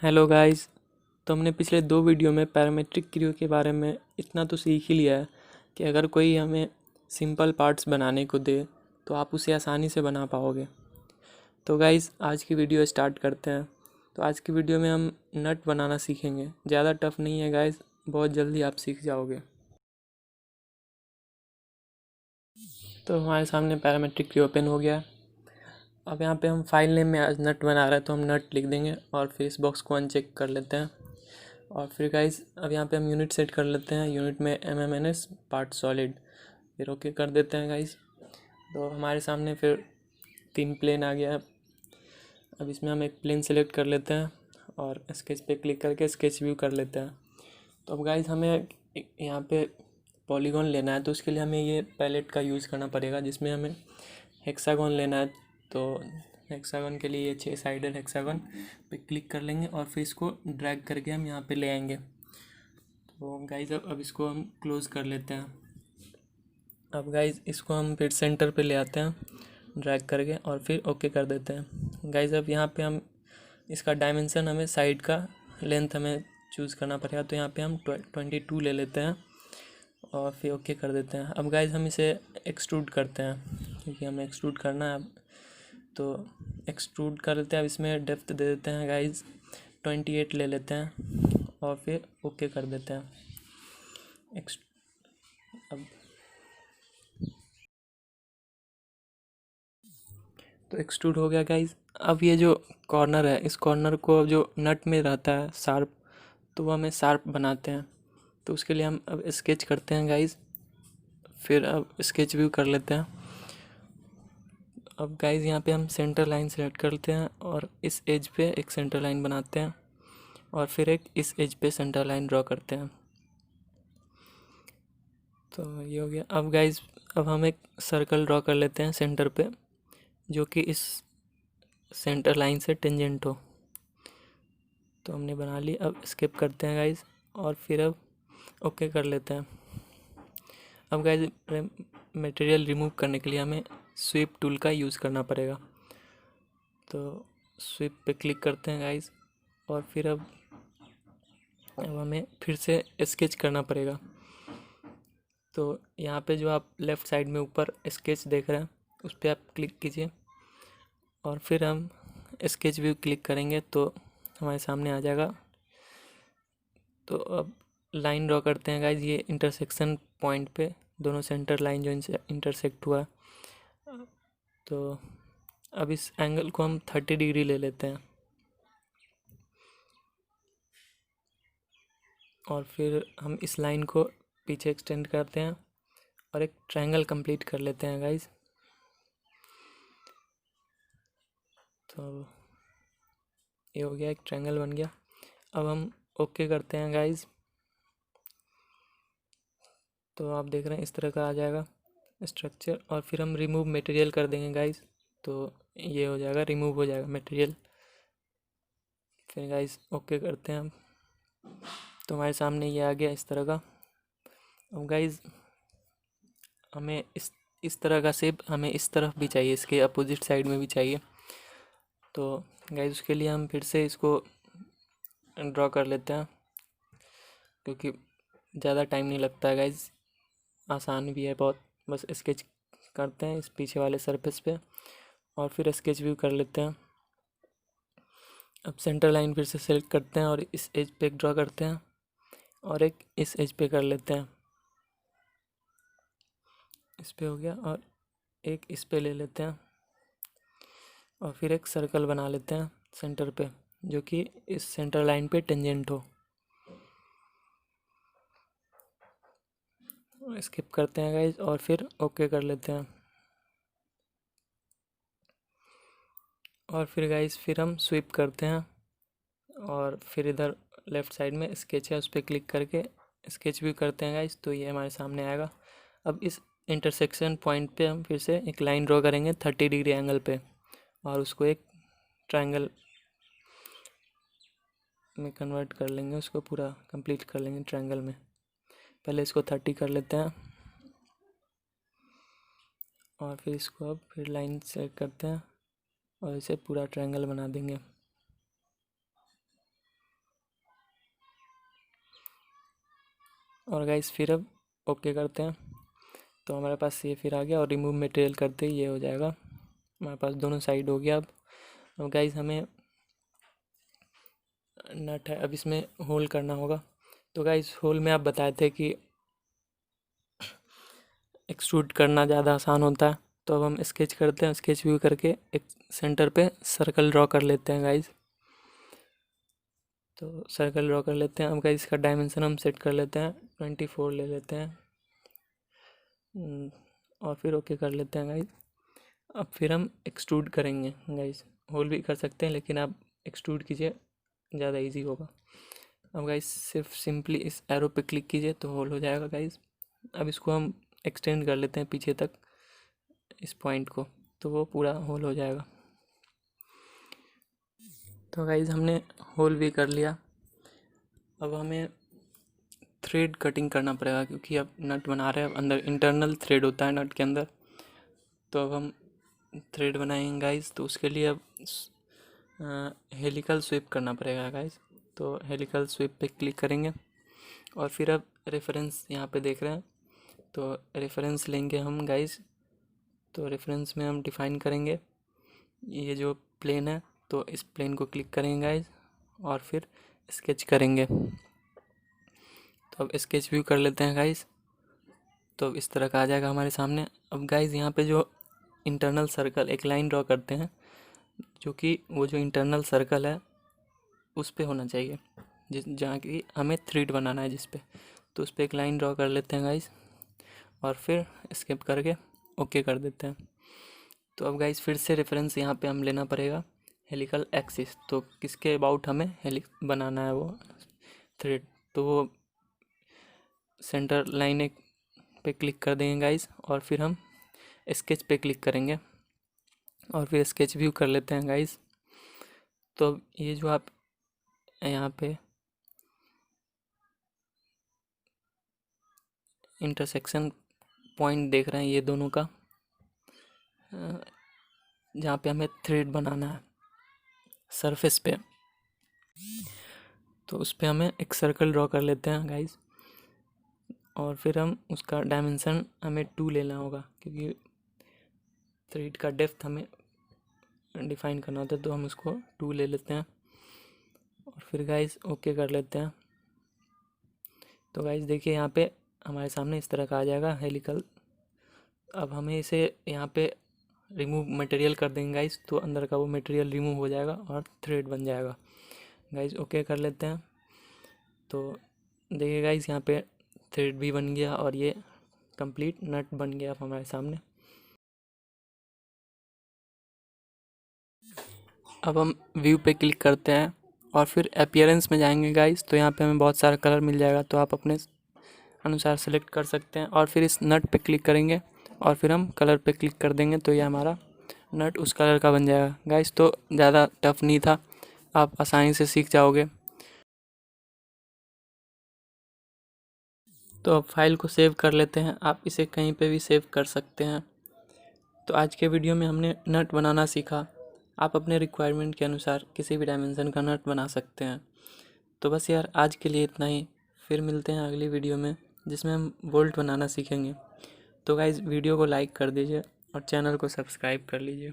Hello guys. तो हमने पिछले 2 वीडियो में पैरामेट्रिक क्रियो के बारे में इतना तो सीख ही लिया है कि अगर कोई हमें सिंपल पार्ट्स बनाने को दे तो आप उसे आसानी से बना पाओगे। तो गाइस आज की वीडियो स्टार्ट करते हैं। तो आज की वीडियो में हम नट बनाना सीखेंगे। ज़्यादा टफ नहीं है गाइस, बहुत जल्दी आप सीख जाओगे। तो हमारे सामने पैरामेट्रिक क्रियो ओपन हो गया। अब यहाँ पे हम फाइल नेम में आज नट बना रहे हैं तो हम नट लिख देंगे और फिर इस बॉक्स को अनचेक कर लेते हैं। और फिर गाइस अब यहाँ पे हम यूनिट सेट कर लेते हैं। यूनिट में MMNS पार्ट सॉलिड, फिर ओके कर देते हैं गाइस। तो हमारे सामने फिर 3 प्लेन आ गया है। अब इसमें हम एक प्लेन सेलेक्ट कर लेते हैं और स्केच पे क्लिक करके स्केच व्यू कर लेते हैं। तो अब गाइस हमें यहाँ पे पॉलीगॉन लेना है, तो उसके लिए हमें ये पैलेट का यूज़ करना पड़ेगा जिसमें हमें हेक्सागोन लेना है। तो हेक्सागन के लिए ये 6 साइडेड हेक्सागन पे क्लिक कर लेंगे और फिर इसको ड्रैग करके हम यहाँ पे ले आएंगे। तो गाइज अब इसको हम क्लोज़ कर लेते हैं। अब गाइज इसको हम फिर सेंटर पे ले आते हैं ड्रैग करके और फिर ओके कर देते हैं। गाइज अब यहाँ पे हम इसका डायमेंशन, हमें साइड का लेंथ हमें चूज़ करना पड़ेगा। तो यहाँ पे हम 22 ले लेते हैं और फिर ओके कर देते हैं। अब गाइज हम इसे एक्सट्रूड करते हैं क्योंकि हमें एक्सट्रूड करना है। तो एक्सट्रूड कर लेते हैं। अब इसमें डेप्थ दे देते हैं गाइज 28 ले लेते हैं और फिर ओके कर देते हैं। अब तो एक्सट्रूड हो गया गाइज। अब ये जो कॉर्नर है, इस कॉर्नर को जो नट में रहता है शार्प, तो वो हमें शार्प बनाते हैं। तो उसके लिए हम अब स्केच करते हैं गाइज। फिर अब स्केच व्यू कर लेते हैं। अब गाइज यहाँ पे हम सेंटर लाइन सेलेक्ट करते हैं और इस एज पे एक सेंटर लाइन बनाते हैं और फिर एक इस एज पे सेंटर लाइन ड्रॉ करते हैं। तो ये हो गया। अब गाइज अब हम एक सर्कल ड्रॉ कर लेते हैं सेंटर पे, जो कि इस सेंटर लाइन से टेंजेंट हो। तो हमने बना ली। अब स्किप करते हैं गाइज और फिर अब ओके कर लेते हैं। अब गाइज मटेरियल रिमूव करने के लिए हमें स्वीप टूल का यूज़ करना पड़ेगा। तो स्वीप पे क्लिक करते हैं गाइज और फिर अब हमें फिर से स्केच करना पड़ेगा। तो यहाँ पे जो आप लेफ़्ट साइड में ऊपर स्केच देख रहे हैं उस पर आप क्लिक कीजिए और फिर हम स्केच व्यू क्लिक करेंगे तो हमारे सामने आ जाएगा। तो अब लाइन ड्रॉ करते हैं गाइज। ये इंटरसेक्शन पॉइंट पे दोनों सेंटर लाइन जो इनसे इंटरसेक्ट हुआ, तो अब इस एंगल को हम 30 डिग्री ले लेते हैं और फिर हम इस लाइन को पीछे एक्सटेंड करते हैं और एक ट्रायंगल कंप्लीट कर लेते हैं गाइज। तो ये हो गया, एक ट्रायंगल बन गया। अब हम ओके करते हैं गाइज। तो आप देख रहे हैं इस तरह का आ जाएगा स्ट्रक्चर और फिर हम रिमूव मटेरियल कर देंगे गाइज। तो ये हो जाएगा, रिमूव हो जाएगा मटेरियल। फिर गाइज ओके करते हैं हम। तो हमारे सामने ये आ गया इस तरह का। अब गाइज हमें इस तरह का शेप हमें इस तरफ भी चाहिए, इसके अपोजिट साइड में भी चाहिए। तो गाइज उसके लिए हम फिर से इसको ड्रॉ कर लेते हैं क्योंकि ज़्यादा टाइम नहीं लगता है गाइज, आसान भी है बहुत। बस स्केच करते हैं इस पीछे वाले सरफेस पे और फिर स्केच व्यू कर लेते हैं। अब सेंटर लाइन फिर से सेलेक्ट करते हैं और इस एज पे एक ड्रॉ करते हैं और एक इस एज पे कर लेते हैं। इस पे हो गया और एक इस पे ले लेते हैं और फिर एक सर्कल बना लेते हैं सेंटर पे, जो कि इस सेंटर लाइन पे टेंजेंट हो। स्किप करते हैं गाइज और फिर ओके कर लेते हैं। और फिर गाइज फिर हम स्वीप करते हैं और फिर इधर लेफ़्ट साइड में स्केच है उस पर क्लिक करके स्केच भी करते हैं गाइज। तो ये हमारे सामने आएगा। अब इस इंटरसेक्शन पॉइंट पे हम फिर से एक लाइन ड्रॉ करेंगे 30 डिग्री एंगल पे और उसको एक ट्रायंगल में कन्वर्ट कर लेंगे, उसको पूरा कंप्लीट कर लेंगे ट्रायंगल में। पहले इसको 30 कर लेते हैं और फिर इसको अब फिर लाइन सेलेक्ट करते हैं और इसे पूरा ट्रायंगल बना देंगे। और गाइस फिर अब ओके करते हैं। तो हमारे पास ये फिर आ गया और रिमूव मटेरियल करते ही ये हो जाएगा। हमारे पास दोनों साइड हो गया। अब गाइस हमें नट है, अब इसमें होल करना होगा। तो गाइस होल में आप बताए थे कि एक्सट्रूड करना ज़्यादा आसान होता है। तो अब हम स्केच करते हैं, स्केच व्यू करके एक सेंटर पे सर्कल ड्रॉ कर लेते हैं गाइस। तो सर्कल ड्रॉ कर लेते हैं। अब गाइस इसका डायमेंशन हम सेट कर लेते हैं, 24 ले लेते हैं। और फिर ओके कर लेते हैं गाइस। अब फिर हम एक्सट्रूड करेंगे गाइस, होल भी कर सकते हैं लेकिन आप एक्सट्रूड कीजिए, ज़्यादा इजी होगा। अब गाइस सिर्फ सिंपली इस एरो पे क्लिक कीजिए तो होल हो जाएगा गाइस। अब इसको हम एक्सटेंड कर लेते हैं पीछे तक इस पॉइंट को, तो वो पूरा होल हो जाएगा। तो गाइस हमने होल भी कर लिया। अब हमें थ्रेड कटिंग करना पड़ेगा क्योंकि अब नट बना रहे हैं, अंदर इंटरनल थ्रेड होता है नट के अंदर। तो अब हम थ्रेड बनाएंगे गाइस, तो उसके लिए अब हेलिकल स्वीप करना पड़ेगा गाइस। तो हेलिकल स्वीप पे क्लिक करेंगे और फिर अब रेफरेंस यहाँ पे देख रहे हैं, तो रेफरेंस लेंगे हम गाइस। तो रेफरेंस में हम डिफाइन करेंगे ये जो प्लेन है, तो इस प्लेन को क्लिक करेंगे गाइस और फिर स्केच करेंगे। तो अब स्केच व्यू कर लेते हैं गाइस। तो इस तरह का आ जाएगा हमारे सामने। अब गाइस यहाँ पे जो इंटरनल सर्कल एक लाइन ड्रॉ करते हैं, जो कि वो जो इंटरनल सर्कल है उस पे होना चाहिए, जिस जहाँ की हमें थ्रेड बनाना है जिस पे। तो उस पर एक लाइन ड्रॉ कर लेते हैं गाइस और फिर स्किप करके ओके कर देते हैं। तो अब गाइस फिर से रेफरेंस यहाँ पे हम लेना पड़ेगा हेलिकल एक्सिस। तो किसके अबाउट हमें हेलिक्स बनाना है वो थ्रेड, तो वो सेंटर लाइन एक पे क्लिक कर देंगे गाइस और फिर हम स्केच पे क्लिक करेंगे और फिर स्केच व्यू कर लेते हैं गाइस। तो ये जो आप यहाँ पे इंटरसेक्शन पॉइंट देख रहे हैं ये दोनों का, जहाँ पे हमें थ्रेड बनाना है सरफेस पे, तो उस पे हमें एक सर्कल ड्रॉ कर लेते हैं गाइस। और फिर हम उसका डायमेंशन हमें 2 लेना होगा क्योंकि थ्रेड का डेप्थ हमें डिफाइन करना होता है, तो हम उसको 2 ले लेते हैं और फिर गाइस ओके कर लेते हैं। तो गाइस देखिए यहाँ पे हमारे सामने इस तरह का आ जाएगा हेलिकल। अब हमें इसे यहाँ पे रिमूव मटेरियल कर देंगे गाइस, तो अंदर का वो मटेरियल रिमूव हो जाएगा और थ्रेड बन जाएगा गाइस। ओके कर लेते हैं। तो देखिए गाइस यहाँ पे थ्रेड भी बन गया और ये कंप्लीट नट बन गया हमारे सामने। अब हम व्यू पे क्लिक करते हैं और फिर अपीयरेंस में जाएंगे गाइस। तो यहाँ पे हमें बहुत सारा कलर मिल जाएगा, तो आप अपने अनुसार सेलेक्ट कर सकते हैं और फिर इस नट पे क्लिक करेंगे और फिर हम कलर पे क्लिक कर देंगे, तो ये हमारा नट उस कलर का बन जाएगा गाइस। तो ज़्यादा टफ नहीं था, आप आसानी से सीख जाओगे। तो अब फाइल को सेव कर लेते हैं, आप इसे कहीं पे भी सेव कर सकते हैं। तो आज के वीडियो में हमने नट बनाना सीखा। आप अपने रिक्वायरमेंट के अनुसार किसी भी डायमेंशन का नट बना सकते हैं। तो बस यार आज के लिए इतना ही, फिर मिलते हैं अगली वीडियो में जिसमें हम बोल्ट बनाना सीखेंगे। तो गाइज़ वीडियो को लाइक कर दीजिए और चैनल को सब्सक्राइब कर लीजिए।